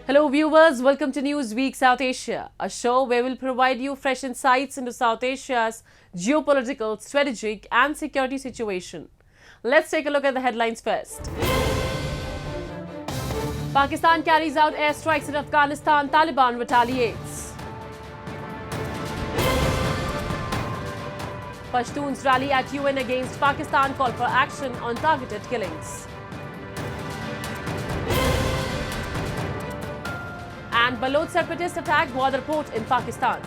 Hello viewers, welcome to Newsweek South Asia, a show where we'll provide you fresh insights into South Asia's geopolitical, strategic and security situation. Let's take a look at the headlines first. Pakistan carries out airstrikes in Afghanistan, Taliban retaliates. Pashtuns rally at UN against Pakistan, call for action on targeted killings. And Baloch separatists attack border port in Pakistan.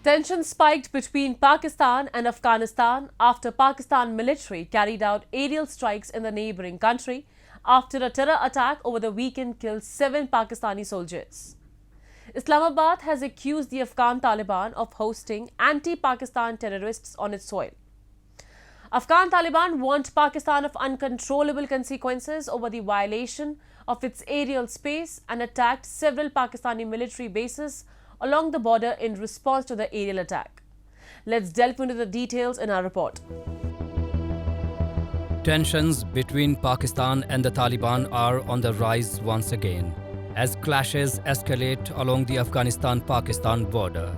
Tensions spiked between Pakistan and Afghanistan after Pakistan military carried out aerial strikes in the neighbouring country after a terror attack over the weekend killed 7 Pakistani soldiers. Islamabad has accused the Afghan Taliban of hosting anti-Pakistan terrorists on its soil. Afghan Taliban warned Pakistan of uncontrollable consequences over the violation of its aerial space and attacked several Pakistani military bases along the border in response to the aerial attack. Let's delve into the details in our report. Tensions between Pakistan and the Taliban are on the rise once again as clashes escalate along the Afghanistan-Pakistan border.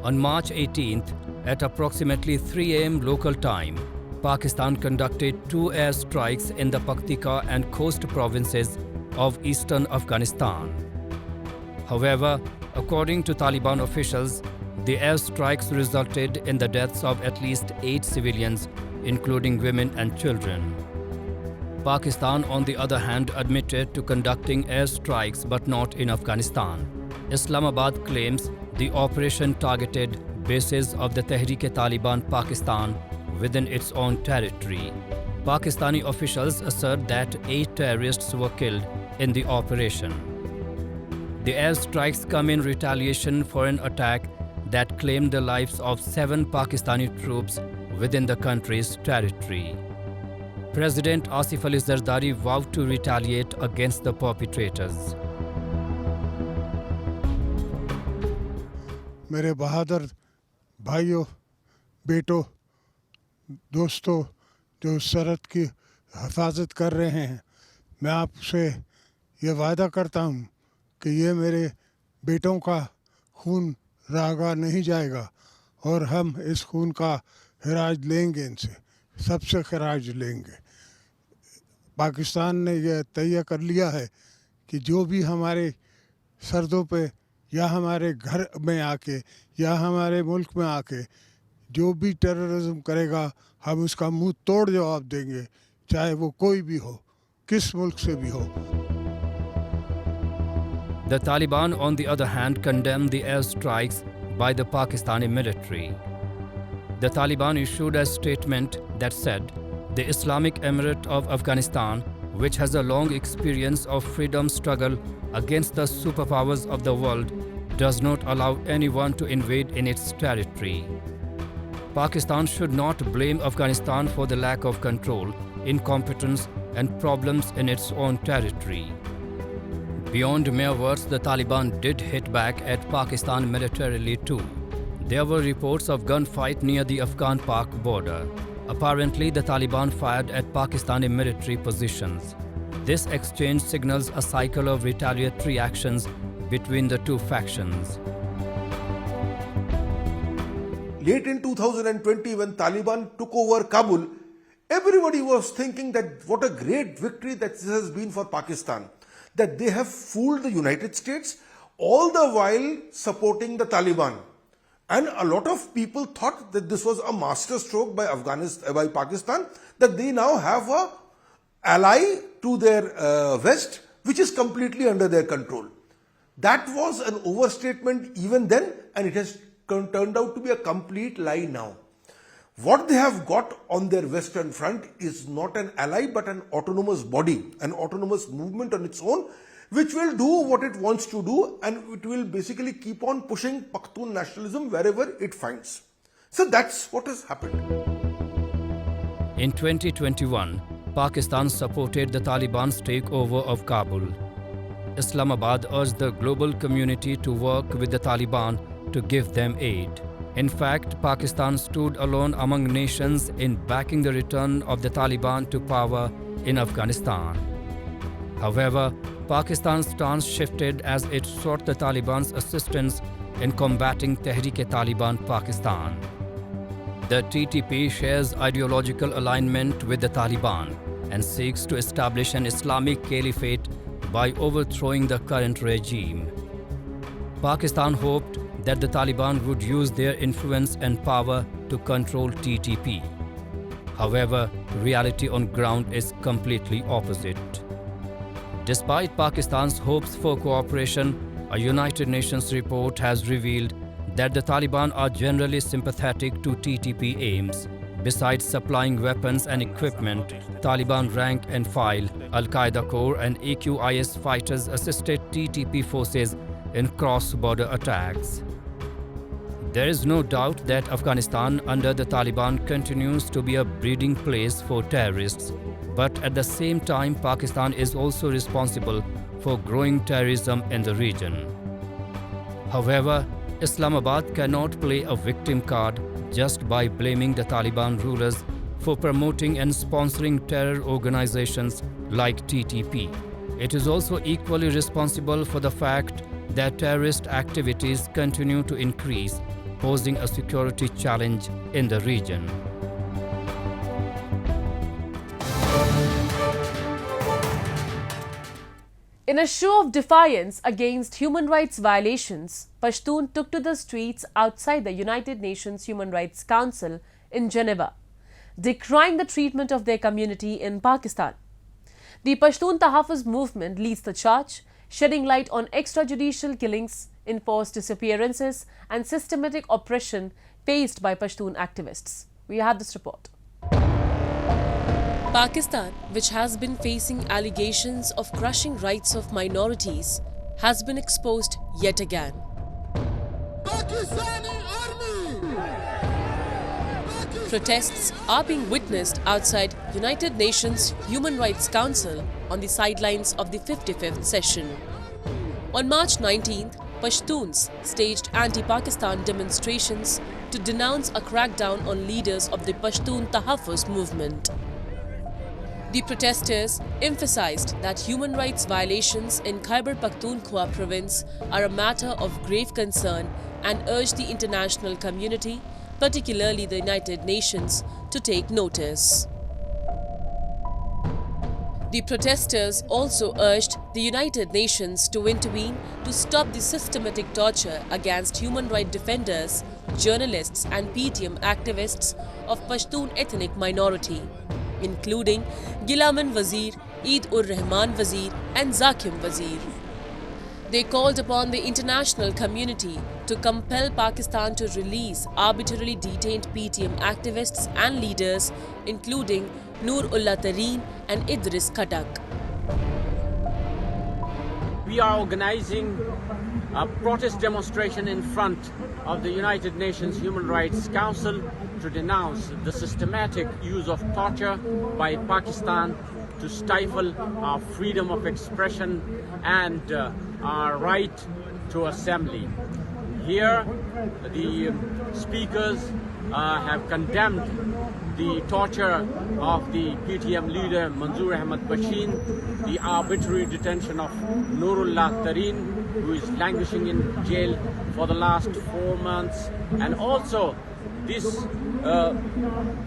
On March 18th, at approximately 3 a.m. local time, Pakistan conducted 2 airstrikes in the Paktika and Khost provinces of eastern Afghanistan. However, according to Taliban officials, the airstrikes resulted in the deaths of at least 8 civilians, including women and children. Pakistan, on the other hand, admitted to conducting airstrikes but not in Afghanistan. Islamabad claims the operation targeted bases of the Tehreek-e-Taliban Pakistan within its own territory. Pakistani officials assert that 8 terrorists were killed in the operation. The airstrikes come in retaliation for an attack that claimed the lives of 7 Pakistani troops within the country's territory. President Asif Ali Zardari vowed to retaliate against the perpetrators. मेरे बहादुर भाइयों, बेटों, दोस्तों जो सरहद की हिफाजत कर रहे हैं, मैं आपसे ये वादा करता हूँ कि ये मेरे बेटों का खून रागा नहीं जाएगा और हम इस खून का खराज लेंगे, इनसे सबसे खराज लेंगे। पाकिस्तान ने यह तय कर लिया है कि जो भी हमारे सरहदों पे या हमारे घर में आके या हमारे मुल्क में आके जो भी टेररिज्म करेगा, हम उसका मुंह तोड़ जवाब देंगे, चाहे वो कोई भी हो, किस मुल्क से भी हो। The Taliban, on the other hand, condemned the airstrikes by the Pakistani military. The Taliban issued a statement that said, "The Islamic Emirate of Afghanistan, which has a long experience of freedom struggle against the superpowers of the world, does not allow anyone to invade in its territory." Pakistan should not blame Afghanistan for the lack of control, incompetence and problems in its own territory. Beyond mere words, the Taliban did hit back at Pakistan militarily too. There were reports of gunfight near the Afghan-Pak border. Apparently, the Taliban fired at Pakistani military positions. This exchange signals a cycle of retaliatory actions between the two factions. Late in 2020, when Taliban took over Kabul, everybody was thinking that what a great victory that this has been for Pakistan, that they have fooled the United States, all the while supporting the Taliban. And a lot of people thought that this was a masterstroke by Pakistan, that they now have an ally to their west, which is completely under their control. That was an overstatement even then, and it has turned out to be a complete lie now. What they have got on their western front is not an ally but an autonomous body, an autonomous movement on its own, which will do what it wants to do, and it will basically keep on pushing Pashtun nationalism wherever it finds. So that's what has happened. In 2021, Pakistan supported the Taliban's takeover of Kabul. Islamabad urged the global community to work with the Taliban to give them aid. In fact, Pakistan stood alone among nations in backing the return of the Taliban to power in Afghanistan. However, Pakistan's stance shifted as it sought the Taliban's assistance in combating Tehrik-e-Taliban Pakistan. The TTP shares ideological alignment with the Taliban and seeks to establish an Islamic caliphate by overthrowing the current regime. Pakistan hoped that the Taliban would use their influence and power to control TTP. However, reality on ground is completely opposite. Despite Pakistan's hopes for cooperation, a United Nations report has revealed that the Taliban are generally sympathetic to TTP aims. Besides supplying weapons and equipment, Taliban rank and file, Al-Qaeda core and AQIS fighters assisted TTP forces in cross-border attacks. There is no doubt that Afghanistan under the Taliban continues to be a breeding place for terrorists, but at the same time Pakistan is also responsible for growing terrorism in the region. However, Islamabad cannot play a victim card just by blaming the Taliban rulers for promoting and sponsoring terror organizations like TTP. It is also equally responsible for the fact that terrorist activities continue to increase, posing a security challenge in the region. In a show of defiance against human rights violations, Pashtun took to the streets outside the United Nations Human Rights Council in Geneva, decrying the treatment of their community in Pakistan. The Pashtun Tahafuz Movement leads the charge, shedding light on extrajudicial killings, enforced disappearances and systematic oppression faced by Pashtun activists. We have this report. Pakistan, which has been facing allegations of crushing rights of minorities, has been exposed yet again. Pakistani army! Protests are being witnessed outside United Nations Human Rights Council on the sidelines of the 55th session. On March 19th, Pashtuns staged anti-Pakistan demonstrations to denounce a crackdown on leaders of the Pashtun Tahafuz Movement. The protesters emphasized that human rights violations in Khyber Pakhtunkhwa province are a matter of grave concern and urged the international community, particularly the United Nations, to take notice. The protesters also urged the United Nations to intervene to stop the systematic torture against human rights defenders, journalists and PTM activists of Pashtun ethnic minority, including Gilaman Wazir, Eid-ur-Rahman Wazir and Zakim Wazir. They called upon the international community to compel Pakistan to release arbitrarily detained PTM activists and leaders, including Noor-ullah Tareen and Idris Khatak. We are organizing a protest demonstration in front of the United Nations Human Rights Council to denounce the systematic use of torture by Pakistan to stifle our freedom of expression and our right to assembly. Here, the speakers have condemned the torture of the PTM leader Manzoor Ahmad Bashir, the arbitrary detention of Noor-ullah Tareen, who is languishing in jail for the last 4 months, and also this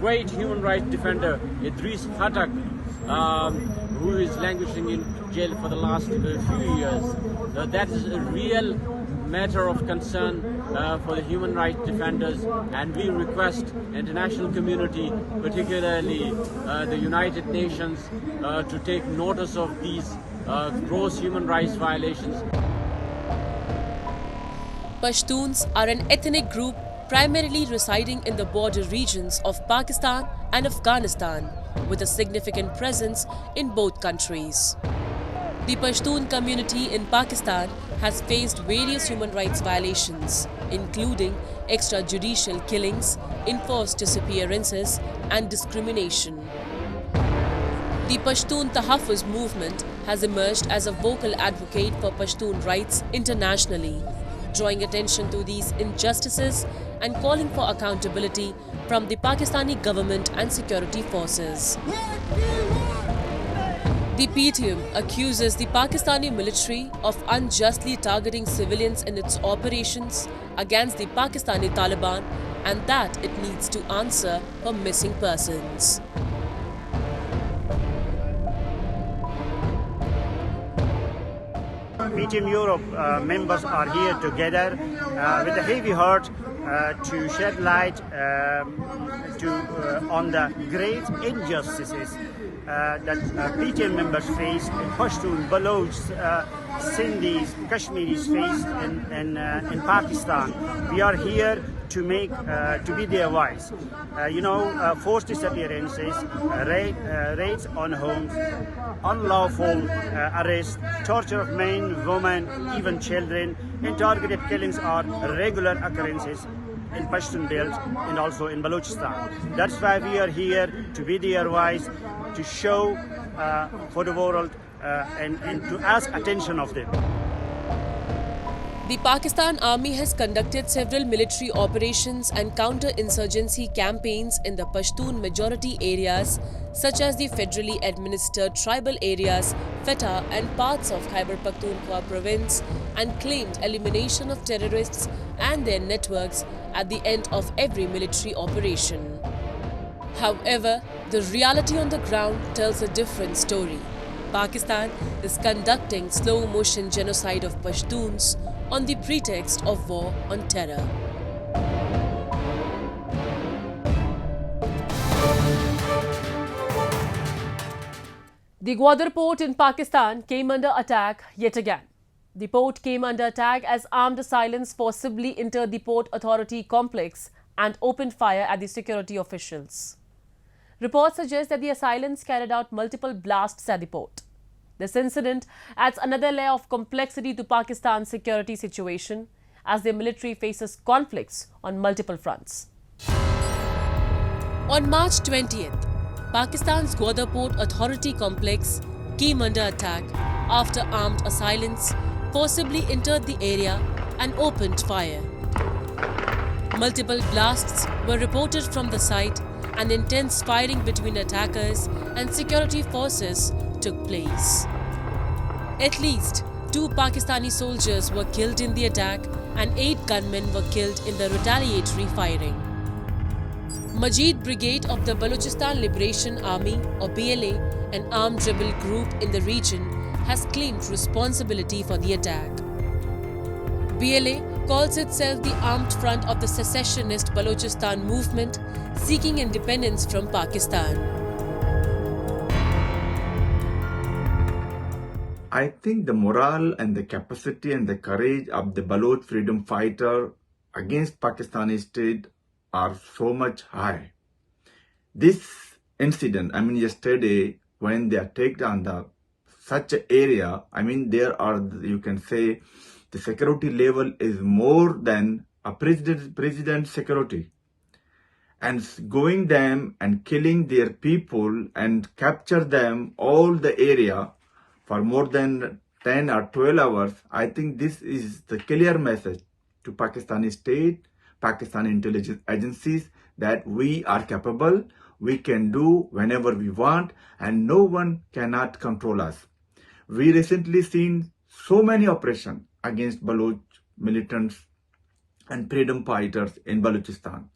great human rights defender Idris Khatak, who is languishing in jail for the last few years. That is a real matter of concern for the human rights defenders, and we request international community, particularly the United Nations, to take notice of these gross human rights violations. Pashtuns are an ethnic group primarily residing in the border regions of Pakistan and Afghanistan, with a significant presence in both countries. The Pashtun community in Pakistan has faced various human rights violations, including extrajudicial killings, enforced disappearances, and discrimination. The Pashtun Tahafuz Movement has emerged as a vocal advocate for Pashtun rights internationally, drawing attention to these injustices and calling for accountability from the Pakistani government and security forces. The PTM accuses the Pakistani military of unjustly targeting civilians in its operations against the Pakistani Taliban and that it needs to answer for missing persons. PTM Europe members are here together with a heavy heart to shed light on the great injustices that PTM members face in Pashtun, Baloch, Sindhis, Kashmiris face in Pakistan. We are here to be their voice. Forced disappearances, raids on homes, unlawful arrest, torture of men, women, even children, and targeted killings are regular occurrences in Pashtun Belt and also in Balochistan. That's why we are here to be their voice, to show for the world and to ask attention of them. The Pakistan Army has conducted several military operations and counter-insurgency campaigns in the Pashtun majority areas such as the federally administered tribal areas, FETA and parts of Khyber Pakhtunkhwa province and claimed elimination of terrorists and their networks at the end of every military operation. However, the reality on the ground tells a different story. Pakistan is conducting slow-motion genocide of Pashtuns on the pretext of war on terror. The Gwadar port in Pakistan came under attack yet again. The port came under attack as armed assailants forcibly entered the Port Authority complex and opened fire at the security officials. Reports suggest that the assailants carried out multiple blasts at the port. This incident adds another layer of complexity to Pakistan's security situation as their military faces conflicts on multiple fronts. On March 20th, Pakistan's Gwadar Port Authority complex came under attack after armed assailants forcibly entered the area and opened fire. Multiple blasts were reported from the site and intense firing between attackers and security forces took place. At least 2 Pakistani soldiers were killed in the attack and 8 gunmen were killed in the retaliatory firing. Majid Brigade of the Balochistan Liberation Army or BLA, an armed rebel group in the region, has claimed responsibility for the attack. BLA calls itself the armed front of the secessionist Balochistan movement seeking independence from Pakistan. I think the morale and the capacity and the courage of the Baloch freedom fighter against Pakistani state are so much high. This incident, yesterday when they attacked on such an area, there are, you can say, the security level is more than a president's security. And going them and killing their people and capture them all the area for more than 10 or 12 hours, I think this is the clear message to Pakistani state, Pakistani intelligence agencies that we are capable, we can do whenever we want and no one cannot control us. We recently seen so many operations against Baloch militants and freedom fighters in Balochistan.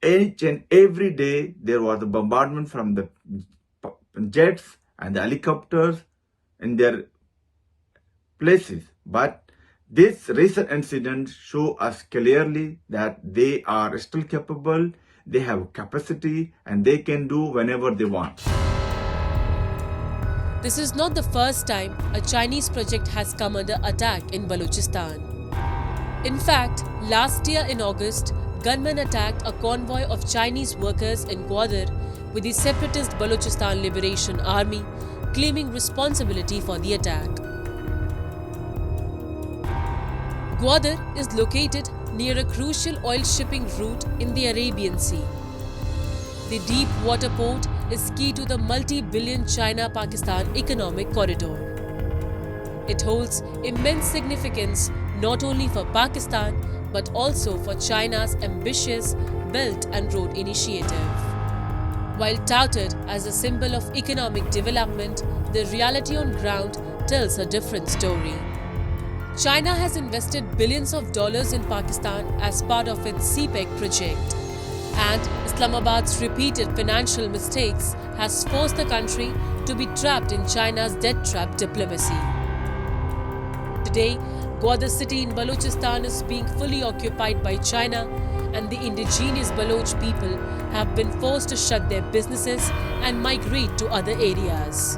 Each and every day there was a bombardment from the jets and the helicopters in their places. But this recent incident show us clearly that they are still capable, they have capacity and they can do whenever they want. This is not the first time a Chinese project has come under attack in Balochistan. In fact, last year in August, gunmen attacked a convoy of Chinese workers in Gwadar with the separatist Balochistan Liberation Army claiming responsibility for the attack. Gwadar is located near a crucial oil shipping route in the Arabian Sea. The deep water port is key to the multi-billion China-Pakistan economic corridor. It holds immense significance not only for Pakistan but also for China's ambitious Belt and Road Initiative. While touted as a symbol of economic development, the reality on ground tells a different story. China has invested billions of dollars in Pakistan as part of its CPEC project, and Islamabad's repeated financial mistakes has forced the country to be trapped in China's debt trap diplomacy. Today, Gwadar city in Balochistan is being fully occupied by China, and the indigenous Baloch people have been forced to shut their businesses and migrate to other areas.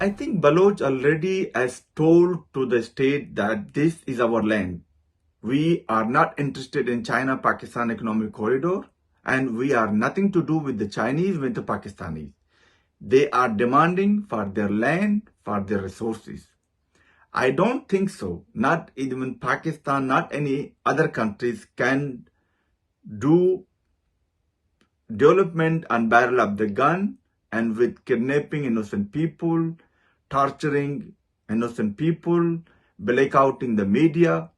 I think Baloch already has told to the state that this is our land. We are not interested in China-Pakistan economic corridor, and we are nothing to do with the Chinese, with the Pakistanis. They are demanding for their land, for their resources. I don't think so. Not even Pakistan, not any other countries can do development and barrel up the gun and with kidnapping innocent people, torturing innocent people, blackouting the media.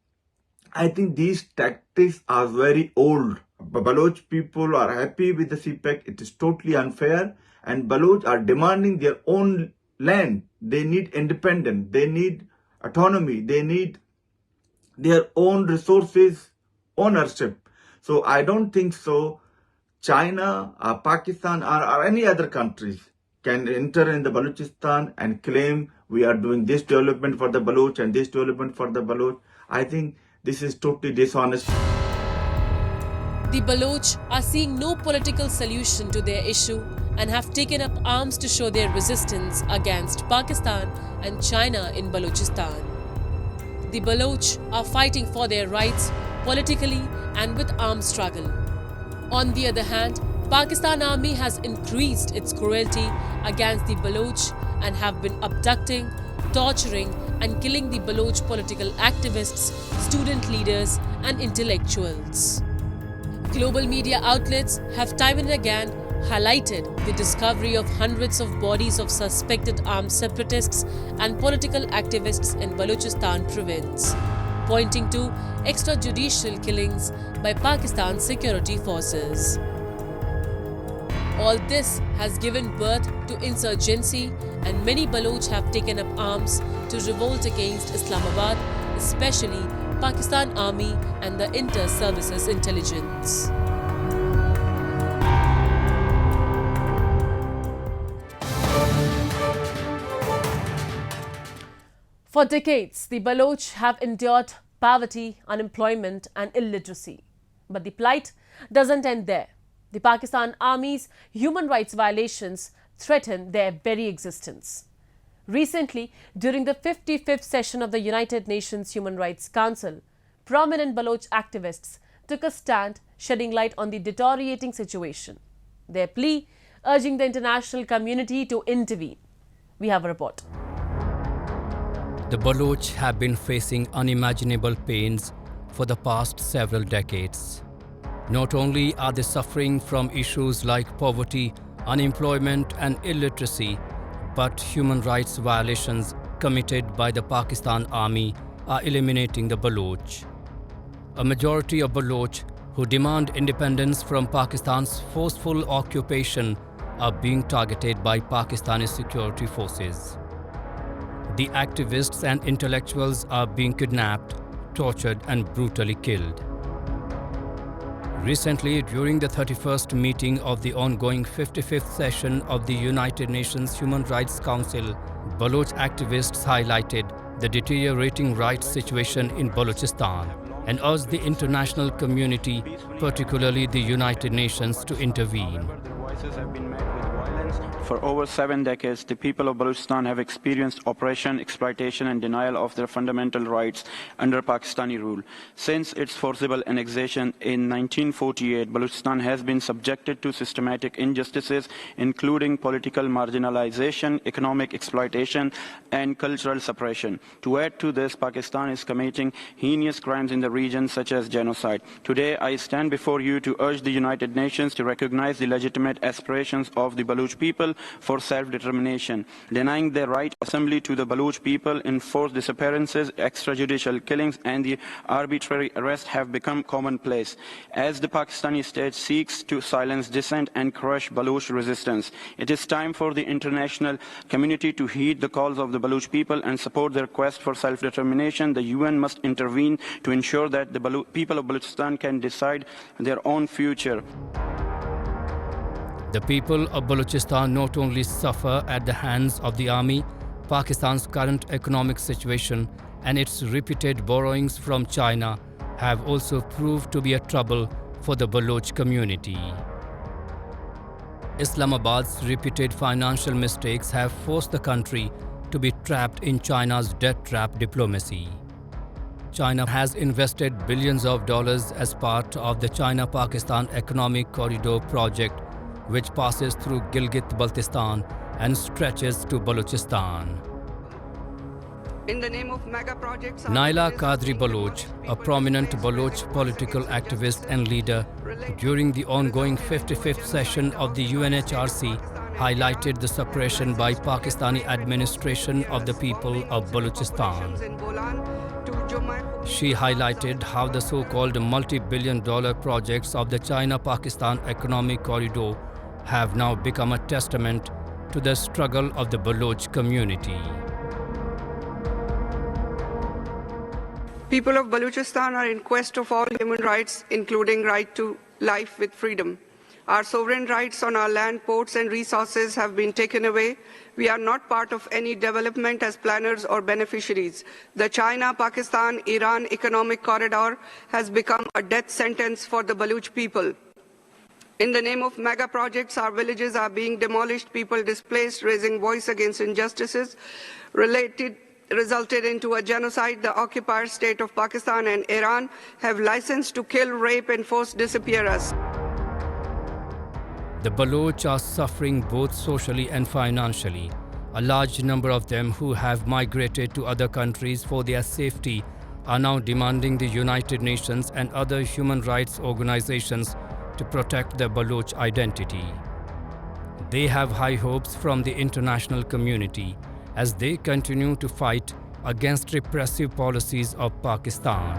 I think these tactics are very old. Baloch people are happy with the CPEC. It is totally unfair. And Baloch are demanding their own land. They need independence. They need autonomy. They need their own resources, ownership. So I don't think so. China or Pakistan or any other countries can enter in the Balochistan and claim we are doing this development for the Baloch and this development for the Baloch. I think this is totally dishonest. The Baloch are seeing no political solution to their issue and have taken up arms to show their resistance against Pakistan and China in Balochistan. The Baloch are fighting for their rights politically and with armed struggle. On the other hand, Pakistan Army has increased its cruelty against the Baloch and have been abducting, torturing and killing the Baloch political activists, student leaders and intellectuals. Global media outlets have time and again highlighted the discovery of hundreds of bodies of suspected armed separatists and political activists in Balochistan province, pointing to extrajudicial killings by Pakistan's security forces. All this has given birth to insurgency, and many Baloch have taken up arms to revolt against Islamabad, especially Pakistan Army and the Inter-Services Intelligence. For decades, the Baloch have endured poverty, unemployment and illiteracy. But the plight doesn't end there. The Pakistan Army's human rights violations threaten their very existence. Recently, during the 55th session of the United Nations Human Rights Council, prominent Baloch activists took a stand, shedding light on the deteriorating situation. Their plea urging the international community to intervene. We have a report. The Baloch have been facing unimaginable pains for the past several decades. Not only are they suffering from issues like poverty, unemployment and illiteracy, but human rights violations committed by the Pakistan Army are eliminating the Baloch. A majority of Baloch who demand independence from Pakistan's forceful occupation are being targeted by Pakistani security forces. The activists and intellectuals are being kidnapped, tortured and brutally killed. Recently, during the 31st meeting of the ongoing 55th session of the United Nations Human Rights Council, Baloch activists highlighted the deteriorating rights situation in Balochistan and urged the international community, particularly the United Nations, to intervene. For over 7 decades, the people of Balochistan have experienced oppression, exploitation and denial of their fundamental rights under Pakistani rule. Since its forcible annexation in 1948, Balochistan has been subjected to systematic injustices, including political marginalization, economic exploitation and cultural suppression. To add to this, Pakistan is committing heinous crimes in the region such as genocide. Today, I stand before you to urge the United Nations to recognize the legitimate aspirations of the Baloch people for self-determination, denying their right of assembly to the Baloch people. Enforced disappearances, extrajudicial killings, and the arbitrary arrest have become commonplace. As the Pakistani state seeks to silence dissent and crush Baloch resistance, it is time for the international community to heed the calls of the Baloch people and support their quest for self-determination. The UN must intervene to ensure that the people of Balochistan can decide their own future. The people of Balochistan not only suffer at the hands of the army, Pakistan's current economic situation and its repeated borrowings from China have also proved to be a trouble for the Baloch community. Islamabad's repeated financial mistakes have forced the country to be trapped in China's debt trap diplomacy. China has invested billions of dollars as part of the China-Pakistan Economic Corridor project, which passes through Gilgit-Baltistan and stretches to Balochistan. In the name of mega projects, Naila Qadri Baloch, a prominent Baloch political activist and leader, during the ongoing 55th session of the UNHRC, highlighted the suppression by Pakistani administration of the people of Balochistan. She highlighted how the so-called multi-billion-dollar projects of the China-Pakistan Economic Corridor have now become a testament to the struggle of the Baloch community. People of Balochistan are in quest of all human rights, including right to life with freedom. Our sovereign rights on our land, ports and resources have been taken away. We are not part of any development as planners or beneficiaries. The China-Pakistan-Iran economic corridor has become a death sentence for the Baloch people. In the name of mega projects, our villages are being demolished, people displaced, raising voice against injustices resulted into a genocide. The occupier state of Pakistan and Iran have license to kill, rape and force disappear us. The Baloch are suffering both socially and financially. A large number of them who have migrated to other countries for their safety are now demanding the United Nations and other human rights organizations to protect their Baloch identity. They have high hopes from the international community as they continue to fight against repressive policies of Pakistan.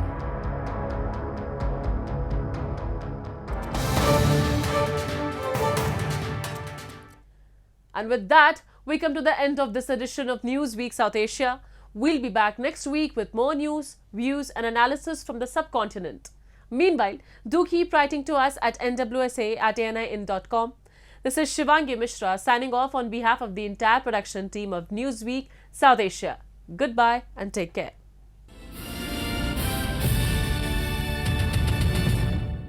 And with that, we come to the end of this edition of Newsweek South Asia. We'll be back next week with more news, views and analysis from the subcontinent. Meanwhile, do keep writing to us at nwsa@anin.com. This is Shivangi Mishra signing off on behalf of the entire production team of Newsweek South Asia. Goodbye and take care.